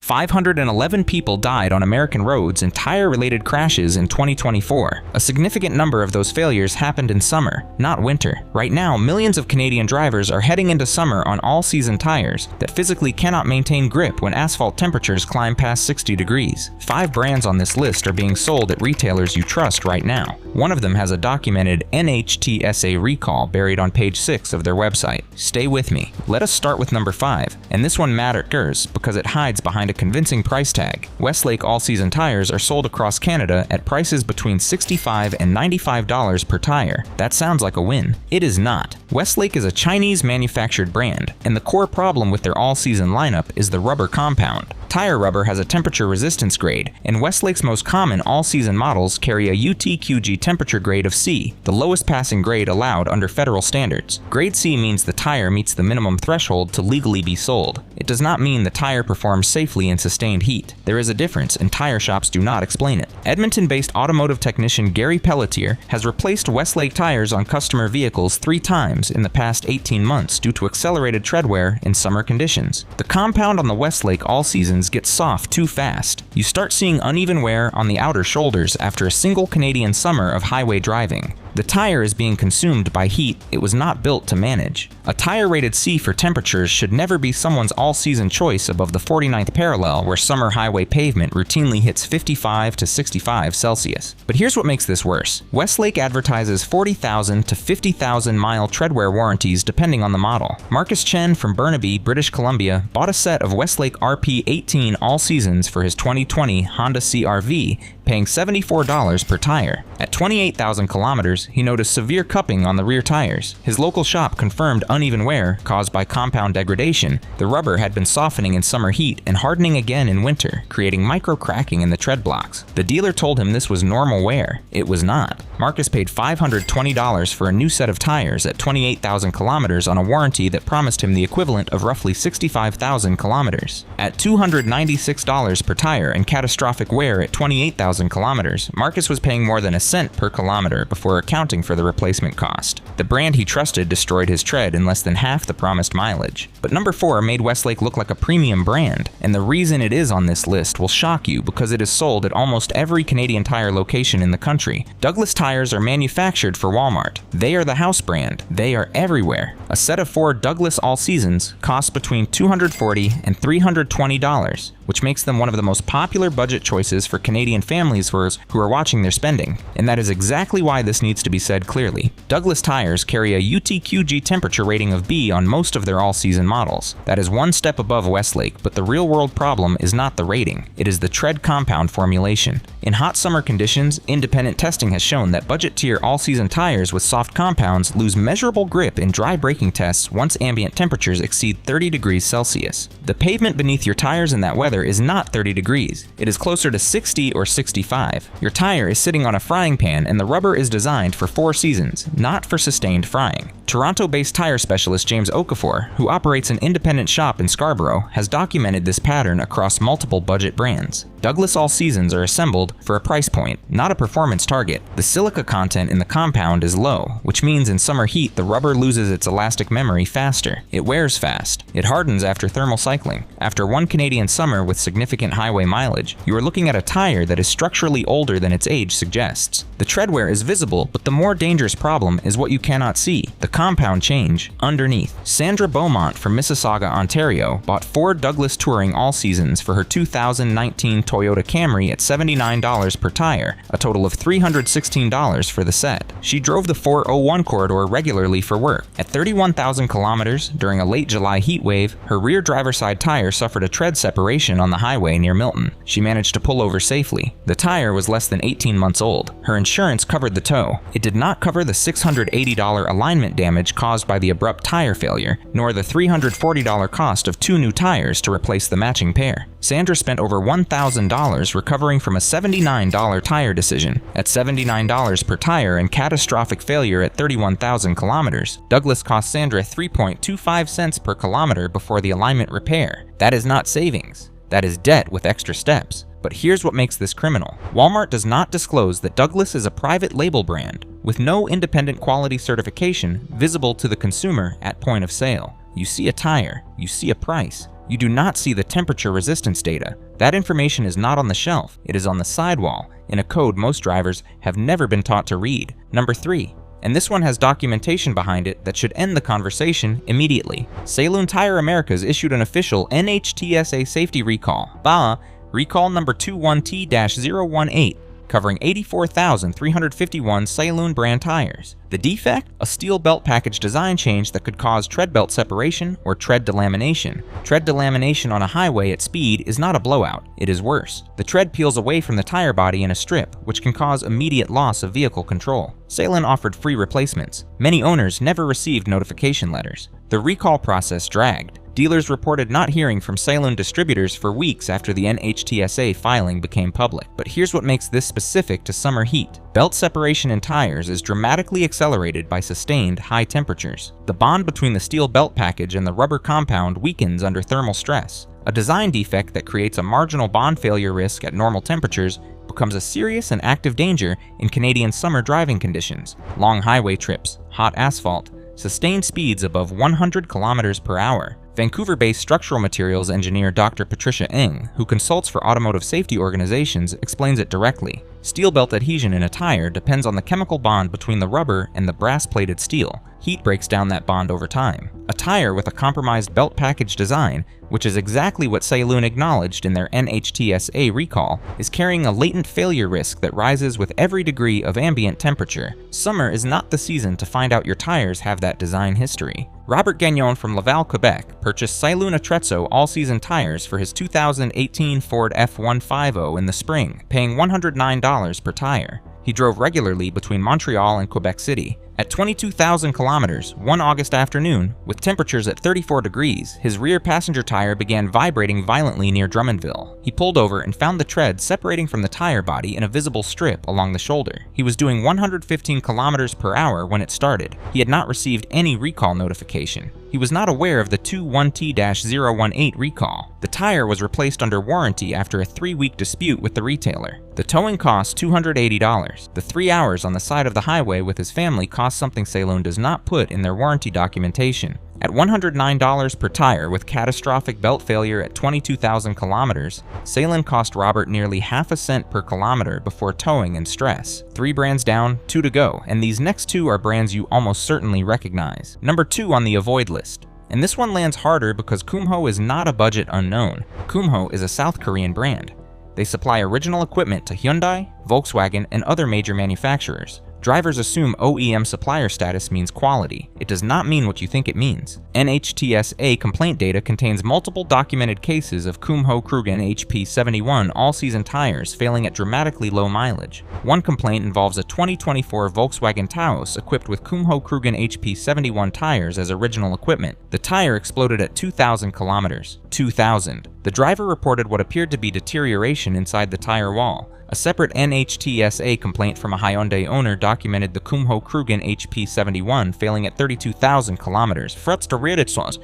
511 people died on American roads in tire-related crashes in 2024. A significant number of those failures happened in summer, not winter. Right now, millions of Canadian drivers are heading into summer on all-season tires that physically cannot maintain grip when asphalt temperatures climb past 60 degrees. 5 brands on this list are being sold at retailers you trust right now. One of them has a documented NHTSA recall buried on page 6 of their website. Stay with me. Let us start with number 5, and this one matters because it hides behind a convincing price tag. Westlake all-season tires are sold across Canada at prices between $65 and $95 per tire. That sounds like a win. It is not. Westlake is a Chinese-manufactured brand, and the core problem with their all-season lineup is the rubber compound. Tire rubber has a temperature resistance grade, and Westlake's most common all-season models carry a UTQG temperature grade of C, the lowest passing grade allowed under federal standards. Grade C means the tire meets the minimum threshold to legally be sold. It does not mean the tire performs safely in sustained heat. There is a difference, and tire shops do not explain it. Edmonton-based automotive technician Gary Pelletier has replaced Westlake tires on customer vehicles 3 times in the past 18 months due to accelerated tread wear in summer conditions. The compound on the Westlake all-seasons gets soft too fast. You start seeing uneven wear on the outer shoulders after a single Canadian summer of highway driving. The tire is being consumed by heat it was not built to manage. A tire rated C for temperatures should never be someone's all-season choice above the 49th parallel where summer highway pavement routinely hits 55 to 65 Celsius. But here's what makes this worse. Westlake advertises 40,000 to 50,000 mile treadwear warranties depending on the model. Marcus Chen from Burnaby, British Columbia bought a set of Westlake RP18 all-seasons for his 2020 Honda CR-V, paying $74 per tire. At 28,000 kilometers, he noticed severe cupping on the rear tires. His local shop confirmed uneven wear caused by compound degradation. The rubber had been softening in summer heat and hardening again in winter, creating micro-cracking in the tread blocks. The dealer told him this was normal wear. It was not. Marcus paid $520 for a new set of tires at 28,000 kilometers on a warranty that promised him the equivalent of roughly 65,000 kilometers. At $296 per tire and catastrophic wear at 28,000 kilometers, Marcus was paying more than a cent per kilometer before accounting for the replacement cost. The brand he trusted destroyed his tread in less than half the promised mileage. But number 4 made Westlake look like a premium brand, and the reason it is on this list will shock you because it is sold at almost every Canadian Tire location in the country. Douglas tires are manufactured for Walmart. They are the house brand. They are everywhere. A set of 4 Douglas all-seasons costs between $240 and $320, which makes them one of the most popular budget choices for Canadian families who are watching their spending. And that is exactly why this needs to be said clearly. Douglas tires carry a UTQG temperature rating of B on most of their all-season models. That is one step above Westlake, but the real-world problem is not the rating. It is the tread compound formulation. In hot summer conditions, independent testing has shown that budget-tier all-season tires with soft compounds lose measurable grip in dry braking tests once ambient temperatures exceed 30 degrees Celsius. The pavement beneath your tires in that weather is not 30 degrees. It is closer to 60 or 65. Your tire is sitting on a frying pan and the rubber is designed for 4 seasons, not for sustained frying. Toronto-based tire specialist James Okafor, who operates an independent shop in Scarborough, has documented this pattern across multiple budget brands. Douglas all-seasons are assembled for a price point, not a performance target. The silica content in the compound is low, which means in summer heat the rubber loses its elastic memory faster. It wears fast. It hardens after thermal cycling. After one Canadian summer with significant highway mileage, you are looking at a tire that is structurally older than its age suggests. The tread wear is visible, but the more dangerous problem is what you cannot see, the compound change underneath. Sandra Beaumont from Mississauga, Ontario, bought 4 Douglas Touring all-seasons for her 2019 Toyota Camry at $79 per tire, a total of $316 for the set. She drove the 401 corridor regularly for work. At 31,000 kilometers, during a late July heat wave, her rear driver's side tire suffered a tread separation on the highway near Milton. She managed to pull over safely. The tire was less than 18 months old. Her insurance covered the tow. It did not cover the $680 alignment damage caused by the abrupt tire failure, nor the $340 cost of 2 new tires to replace the matching pair. Sandra spent over $1,000 recovering from a $79 tire decision. At $79 per tire and catastrophic failure at 31,000 kilometers, Douglas cost Sandra 3.25 cents per kilometer before the alignment repair. That is not savings. That is debt with extra steps. But here's what makes this criminal. Walmart does not disclose that Douglas is a private label brand, with no independent quality certification visible to the consumer at point of sale. You see a tire, you see a price, You do not see the temperature resistance data. That information is not on the shelf, it is on the sidewall, in a code most drivers have never been taught to read. Number 3. And this one has documentation behind it that should end the conversation immediately. Saloon Tire Americas issued an official NHTSA safety recall, BA Recall number 21T-018, covering 84,351 Saloon brand tires. The defect? A steel belt package design change that could cause tread belt separation or tread delamination. Tread delamination on a highway at speed is not a blowout, it is worse. The tread peels away from the tire body in a strip, which can cause immediate loss of vehicle control. Saloon offered free replacements. Many owners never received notification letters. The recall process dragged. Dealers reported not hearing from Saloon distributors for weeks after the NHTSA filing became public. But here's what makes this specific to summer heat. Belt separation in tires is dramatically accelerated by sustained high temperatures. The bond between the steel belt package and the rubber compound weakens under thermal stress. A design defect that creates a marginal bond failure risk at normal temperatures becomes a serious and active danger in Canadian summer driving conditions. Long highway trips, hot asphalt, sustained speeds above 100 kilometers per hour. Vancouver-based structural materials engineer Dr. Patricia Ng, who consults for automotive safety organizations, explains it directly. Steel belt adhesion in a tire depends on the chemical bond between the rubber and the brass-plated steel. Heat breaks down that bond over time. A tire with a compromised belt package design, which is exactly what Saloon acknowledged in their NHTSA recall, is carrying a latent failure risk that rises with every degree of ambient temperature. Summer is not the season to find out your tires have that design history. Robert Gagnon from Laval, Quebec, purchased Saloon Attrezzo all-season tires for his 2018 Ford F-150 in the spring, paying $109 per tire. He drove regularly between Montreal and Quebec City. At 22,000 kilometers, one August afternoon, with temperatures at 34 degrees, his rear passenger tire began vibrating violently near Drummondville. He pulled over and found the tread separating from the tire body in a visible strip along the shoulder. He was doing 115 kilometers per hour when it started. He had not received any recall notification. He was not aware of the 21T-018 recall. The tire was replaced under warranty after a 3-week dispute with the retailer. The towing cost $280. The 3 hours on the side of the highway with his family cost something Saloon does not put in their warranty documentation. At $109 per tire with catastrophic belt failure at 22,000 kilometers, Saloon cost Robert nearly half a cent per kilometer before towing and stress. 3 brands down, 2 to go, and these next 2 are brands you almost certainly recognize. Number 2 on the avoid list. And this one lands harder because Kumho is not a budget unknown. Kumho is a South Korean brand. They supply original equipment to Hyundai, Volkswagen, and other major manufacturers. Drivers assume OEM supplier status means quality. It does not mean what you think it means. NHTSA complaint data contains multiple documented cases of Kumho Krugen HP71 all-season tires failing at dramatically low mileage. One complaint involves a 2024 Volkswagen Taos equipped with Kumho Krugen HP71 tires as original equipment. The tire exploded at 2,000 kilometers. 2,000. The driver reported what appeared to be deterioration inside the tire wall. A separate NHTSA complaint from a Hyundai owner documented the Kumho Krugen HP71 failing at 32,000 kilometers,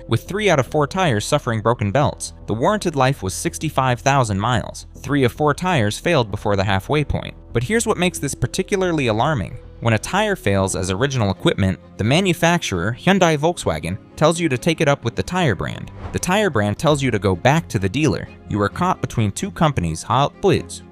with 3 out of 4 tires suffering broken belts. The warranted life was 65,000 miles. 3 of 4 tires failed before the halfway point. But here's what makes this particularly alarming. When a tire fails as original equipment, the manufacturer, Hyundai Volkswagen, tells you to take it up with the tire brand. The tire brand tells you to go back to the dealer. You are caught between 2 companies,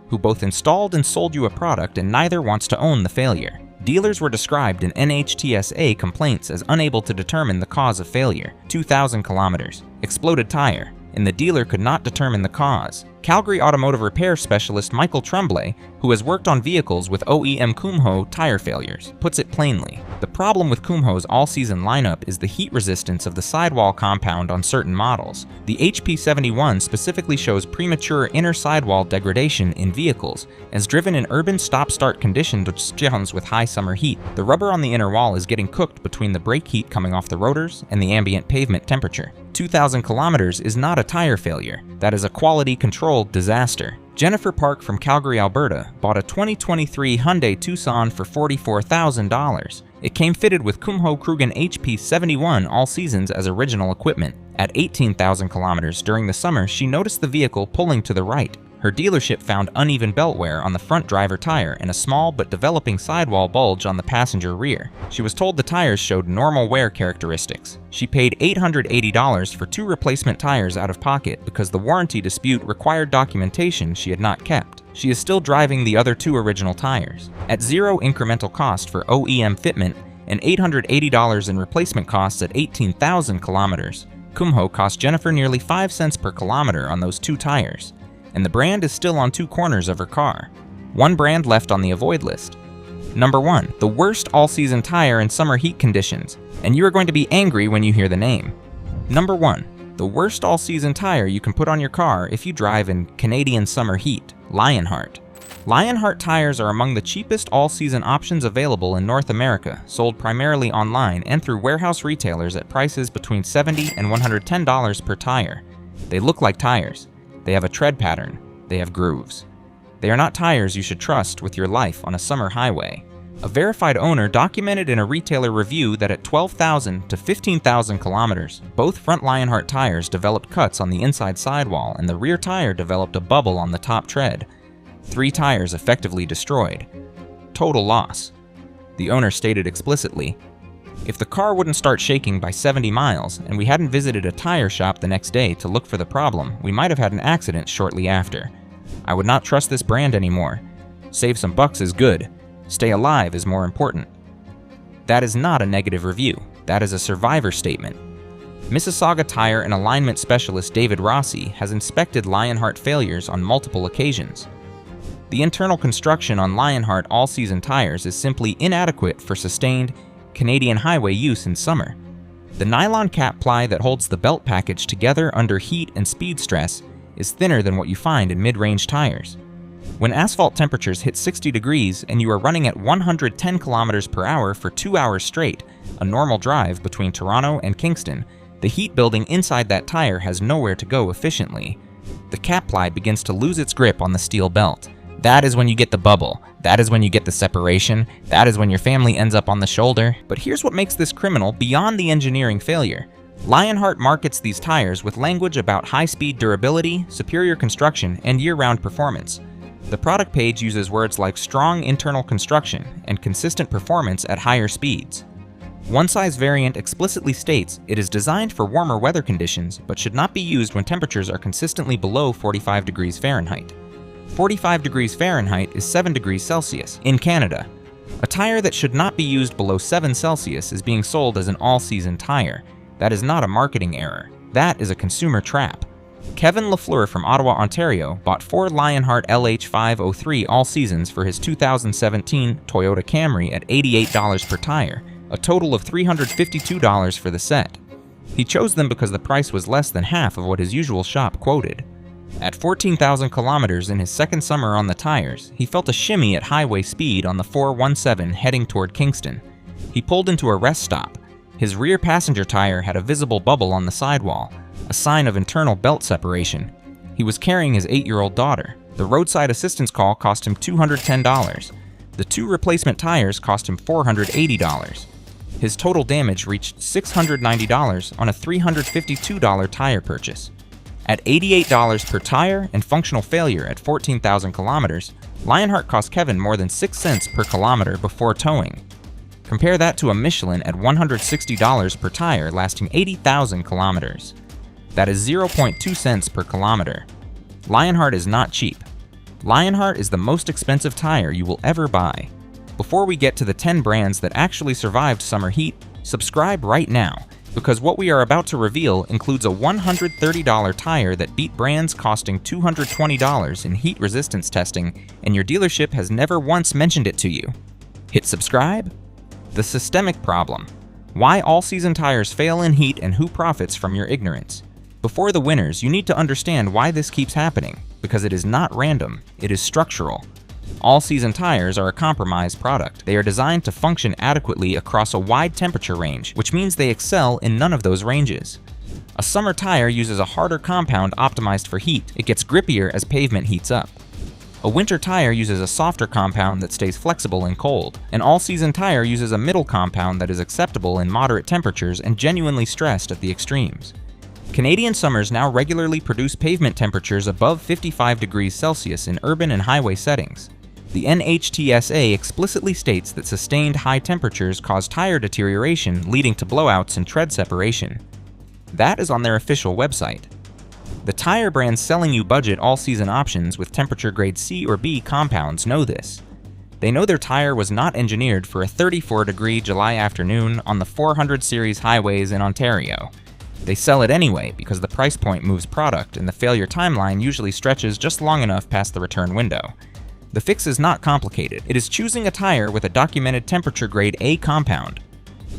who both installed and sold you a product and neither wants to own the failure. Dealers were described in NHTSA complaints as unable to determine the cause of failure. 2,000 kilometers. Exploded tire. And the dealer could not determine the cause. Calgary automotive repair specialist Michael Tremblay, who has worked on vehicles with OEM Kumho tire failures, puts it plainly. The problem with Kumho's all-season lineup is the heat resistance of the sidewall compound on certain models. The HP71 specifically shows premature inner sidewall degradation in vehicles, as driven in urban stop-start conditions with high summer heat. The rubber on the inner wall is getting cooked between the brake heat coming off the rotors and the ambient pavement temperature. 2,000 kilometers is not a tire failure. That is a quality-controlled disaster. Jennifer Park from Calgary, Alberta, bought a 2023 Hyundai Tucson for $44,000. It came fitted with Kumho Krugen HP71 all seasons as original equipment. At 18,000 kilometers during the summer, she noticed the vehicle pulling to the right. Her dealership found uneven belt wear on the front driver tire and a small but developing sidewall bulge on the passenger rear. She was told the tires showed normal wear characteristics. She paid $880 for 2 replacement tires out of pocket because the warranty dispute required documentation she had not kept. She is still driving the other 2 original tires. At zero incremental cost for OEM fitment and $880 in replacement costs at 18,000 kilometers, Kumho cost Jennifer nearly 5 cents per kilometer on those 2 tires. And the brand is still on 2 corners of her car. 1 brand left on the avoid list. Number 1, the worst all-season tire in summer heat conditions, and you are going to be angry when you hear the name. Number 1, the worst all-season tire you can put on your car if you drive in Canadian summer heat, Lionheart. Lionheart tires are among the cheapest all-season options available in North America, sold primarily online and through warehouse retailers at prices between $70 and $110 per tire. They look like tires. They have a tread pattern. They have grooves. They are not tires you should trust with your life on a summer highway. A verified owner documented in a retailer review that at 12,000 to 15,000 kilometers, both front Lionheart tires developed cuts on the inside sidewall and the rear tire developed a bubble on the top tread. 3 tires effectively destroyed. Total loss. The owner stated explicitly, "If the car wouldn't start shaking by 70 miles and we hadn't visited a tire shop the next day to look for the problem, we might have had an accident shortly after. I would not trust this brand anymore. Save some bucks is good. Stay alive is more important." That is not a negative review. That is a survivor statement. Mississauga tire and alignment specialist David Rossi has inspected Lionheart failures on multiple occasions. The internal construction on Lionheart all-season tires is simply inadequate for sustained Canadian highway use in summer. The nylon cap ply that holds the belt package together under heat and speed stress is thinner than what you find in mid-range tires. When asphalt temperatures hit 60 degrees and you are running at 110 kilometers per hour for 2 hours straight, a normal drive between Toronto and Kingston, the heat building inside that tire has nowhere to go efficiently. The cap ply begins to lose its grip on the steel belt. That is when you get the bubble. That is when you get the separation. That is when your family ends up on the shoulder. But here's what makes this criminal beyond the engineering failure. Lionheart markets these tires with language about high-speed durability, superior construction, and year-round performance. The product page uses words like strong internal construction and consistent performance at higher speeds. One size variant explicitly states it is designed for warmer weather conditions but should not be used when temperatures are consistently below 45 degrees Fahrenheit. 45 degrees Fahrenheit is 7 degrees Celsius in Canada. A tire that should not be used below 7 Celsius is being sold as an all-season tire. That is not a marketing error. That is a consumer trap. Kevin Lafleur from Ottawa, Ontario, bought 4 Lionheart LH503 all seasons for his 2017 Toyota Camry at $88 per tire, a total of $352 for the set. He chose them because the price was less than half of what his usual shop quoted. At 14,000 kilometers in his second summer on the tires, he felt a shimmy at highway speed on the 417 heading toward Kingston. He pulled into a rest stop. His rear passenger tire had a visible bubble on the sidewall, a sign of internal belt separation. He was carrying his 8-year-old daughter. The roadside assistance call cost him $210. The 2 replacement tires cost him $480. His total damage reached $690 on a $352 tire purchase. At $88 per tire and functional failure at 14,000 kilometers, Lionheart cost Kevin more than 6 cents per kilometer before towing. Compare that to a Michelin at $160 per tire lasting 80,000 kilometers. That is 0.2 cents per kilometer. Lionheart is not cheap. Lionheart is the most expensive tire you will ever buy. Before we get to the 10 brands that actually survived summer heat, subscribe right now, because what we are about to reveal includes a $130 tire that beat brands costing $220 in heat resistance testing, and your dealership has never once mentioned it to you. Hit subscribe? The systemic problem. Why all-season tires fail in heat and who profits from your ignorance. Before the winners, you need to understand why this keeps happening, because it is not random, it is structural. All-season tires are a compromised product. They are designed to function adequately across a wide temperature range, which means they excel in none of those ranges. A summer tire uses a harder compound optimized for heat. It gets grippier as pavement heats up. A winter tire uses a softer compound that stays flexible in cold. An all-season tire uses a middle compound that is acceptable in moderate temperatures and genuinely stressed at the extremes. Canadian summers now regularly produce pavement temperatures above 55 degrees Celsius in urban and highway settings. The NHTSA explicitly states that sustained high temperatures cause tire deterioration, leading to blowouts and tread separation. That is on their official website. The tire brands selling you budget all-season options with temperature grade C or B compounds know this. They know their tire was not engineered for a 34-degree July afternoon on the 400 series highways in Ontario. They sell it anyway because the price point moves product and the failure timeline usually stretches just long enough past the return window. The fix is not complicated. It is choosing a tire with a documented temperature grade A compound,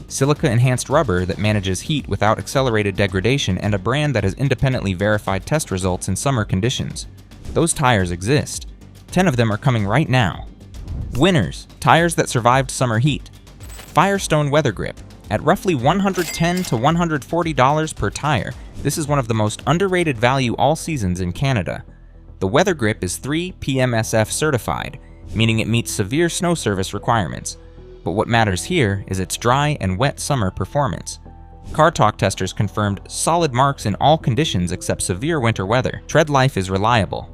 silica-enhanced rubber that manages heat without accelerated degradation, and a brand that has independently verified test results in summer conditions. Those tires exist. 10 of them are coming right now. Winners: tires that survived summer heat. Firestone Weather Grip. At roughly $110 to $140 per tire, this is one of the most underrated value all seasons in Canada. The Weather Grip is 3 PMSF certified, meaning it meets severe snow service requirements. But what matters here is its dry and wet summer performance. Car Talk testers confirmed solid marks in all conditions except severe winter weather. Tread life is reliable.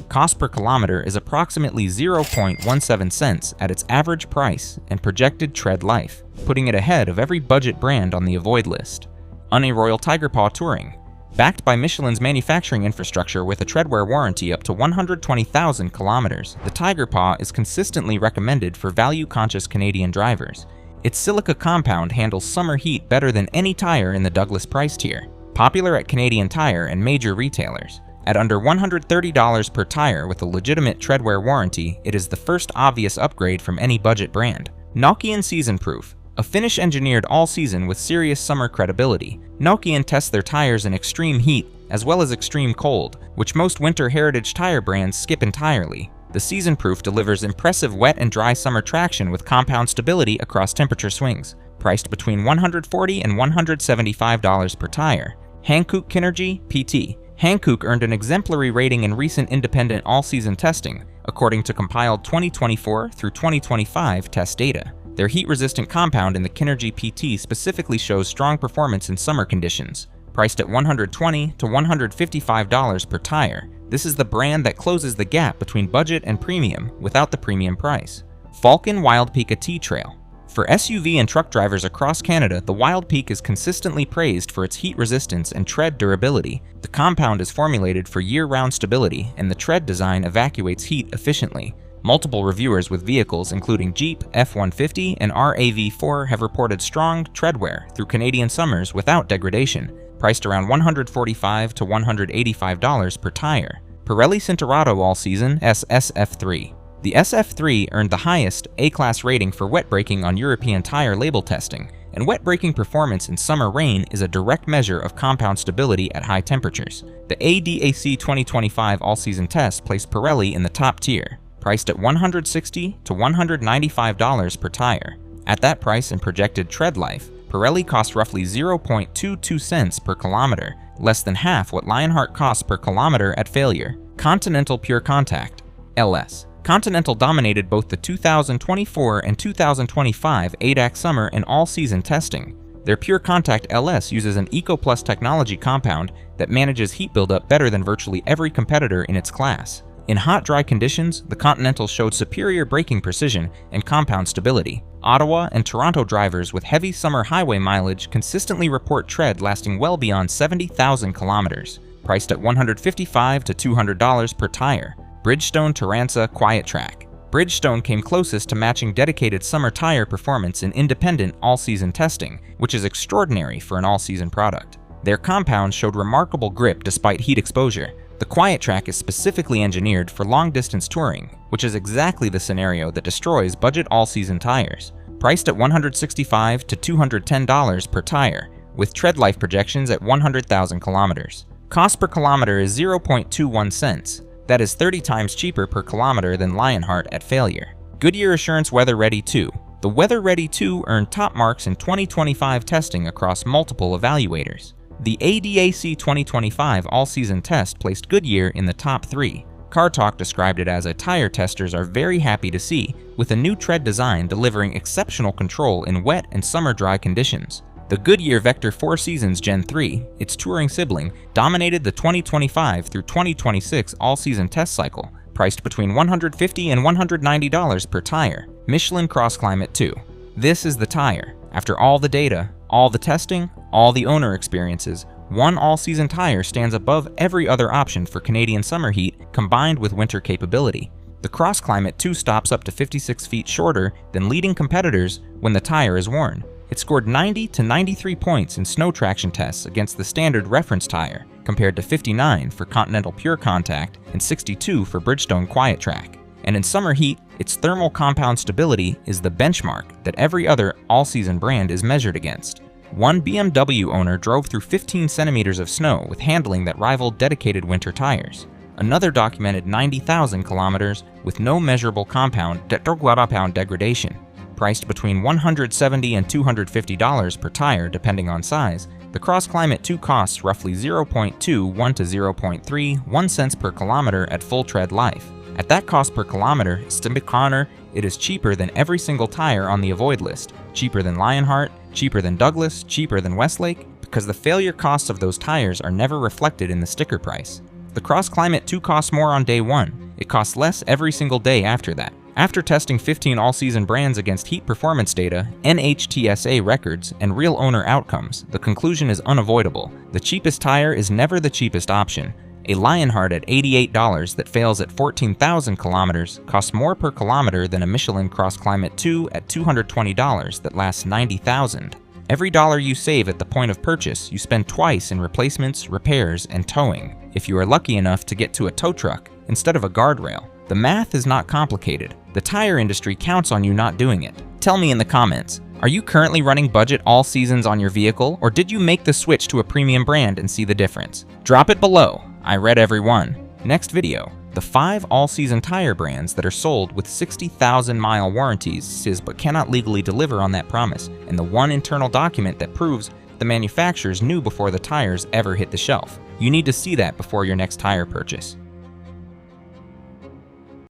Cost per kilometer is approximately 0.17 cents at its average price and projected tread life, putting it ahead of every budget brand on the avoid list. Royal Tiger Paw Touring. Backed by Michelin's manufacturing infrastructure with a treadwear warranty up to 120,000 kilometers, the Tiger Paw is consistently recommended for value-conscious Canadian drivers. Its silica compound handles summer heat better than any tire in the Douglas price tier, popular at Canadian Tire and major retailers. At under $130 per tire with a legitimate treadwear warranty, it is the first obvious upgrade from any budget brand. Nokian Season Proof. A finish engineered all season with serious summer credibility, Nokian tests their tires in extreme heat as well as extreme cold, which most winter heritage tire brands skip entirely. The Season Proof delivers impressive wet and dry summer traction with compound stability across temperature swings, priced between $140 and $175 per tire. Hankook Kinergy PT. Hankook earned an exemplary rating in recent independent all-season testing, according to compiled 2024 through 2025 test data. Their heat-resistant compound in the Kinergy PT specifically shows strong performance in summer conditions. Priced at $120 to $155 per tire, this is the brand that closes the gap between budget and premium without the premium price. Falcon Wild Peak T-Trail. For SUV and truck drivers across Canada, the Wild Peak is consistently praised for its heat resistance and tread durability. The compound is formulated for year-round stability, and the tread design evacuates heat efficiently. Multiple reviewers with vehicles including Jeep, F-150, and RAV4 have reported strong treadwear through Canadian summers without degradation, priced around $145 to $185 per tire. Pirelli Cinturato All Season SSF3. The SF3 earned the highest A-class rating for wet braking on European tire label testing, and wet braking performance in summer rain is a direct measure of compound stability at high temperatures. The ADAC 2025 all-season test placed Pirelli in the top tier, priced at $160 to $195 per tire. At that price and projected tread life, Pirelli cost roughly 0.22 cents per kilometer, less than half what Lionheart costs per kilometer at failure. Continental Pure Contact LS. Continental dominated both the 2024 and 2025 ADAC summer and all-season testing. Their Pure Contact LS uses an EcoPlus technology compound that manages heat buildup better than virtually every competitor in its class. In hot, dry conditions, the Continental showed superior braking precision and compound stability. Ottawa and Toronto drivers with heavy summer highway mileage consistently report tread lasting well beyond 70,000 kilometers, priced at $155 to $200 per tire. Bridgestone Turanza Quiet Track. Bridgestone came closest to matching dedicated summer tire performance in independent all-season testing, which is extraordinary for an all-season product. Their compound showed remarkable grip despite heat exposure. The Quiet Track is specifically engineered for long-distance touring, which is exactly the scenario that destroys budget all-season tires. Priced at $165 to $210 per tire, with tread life projections at 100,000 kilometers. Cost per kilometer is 0.21 cents. That is 30 times cheaper per kilometer than Lionheart at failure. Goodyear Assurance Weather Ready 2. The Weather Ready 2 earned top marks in 2025 testing across multiple evaluators. The ADAC 2025 all-season test placed Goodyear in the top 3. Car Talk described it as a tire testers are very happy to see, with a new tread design delivering exceptional control in wet and summer dry conditions. The Goodyear Vector 4 Seasons Gen 3, its touring sibling, dominated the 2025 through 2026 all-season test cycle, priced between $150 and $190 per tire. Michelin Cross Climate 2. This is the tire. After all the data, all the testing, all the owner experiences, one all-season tire stands above every other option for Canadian summer heat combined with winter capability. The Cross Climate 2 stops up to 56 feet shorter than leading competitors when the tire is worn. It scored 90 to 93 points in snow traction tests against the standard reference tire, compared to 59 for Continental Pure Contact and 62 for Bridgestone Quiet Track. And in summer heat, its thermal compound stability is the benchmark that every other all-season brand is measured against. One BMW owner drove through 15 centimeters of snow with handling that rivaled dedicated winter tires. Another documented 90,000 kilometers with no measurable compound degradation. Priced between $170 and $250 per tire depending on size, the Cross Climate 2 costs roughly 0.21 to 0.31 cents per kilometer at full tread life. At that cost per kilometer, it is cheaper than every single tire on the avoid list, cheaper than Lionheart, cheaper than Douglas, cheaper than Westlake, because the failure costs of those tires are never reflected in the sticker price. The Cross Climate 2 costs more on day one. It costs less every single day after that. After testing 15 all-season brands against heat performance data, NHTSA records, and real owner outcomes, the conclusion is unavoidable. The cheapest tire is never the cheapest option. A Lionheart at $88 that fails at 14,000 kilometers costs more per kilometer than a Michelin Cross Climate 2 at $220 that lasts 90,000. Every dollar you save at the point of purchase, you spend twice in replacements, repairs, and towing, if you are lucky enough to get to a tow truck instead of a guardrail. The math is not complicated. The tire industry counts on you not doing it. Tell me in the comments, are you currently running budget all seasons on your vehicle, or did you make the switch to a premium brand and see the difference? Drop it below. I read every one. Next video, the 5 all-season tire brands that are sold with 60,000-mile warranties but cannot legally deliver on that promise, and the one internal document that proves the manufacturers knew before the tires ever hit the shelf. You need to see that before your next tire purchase.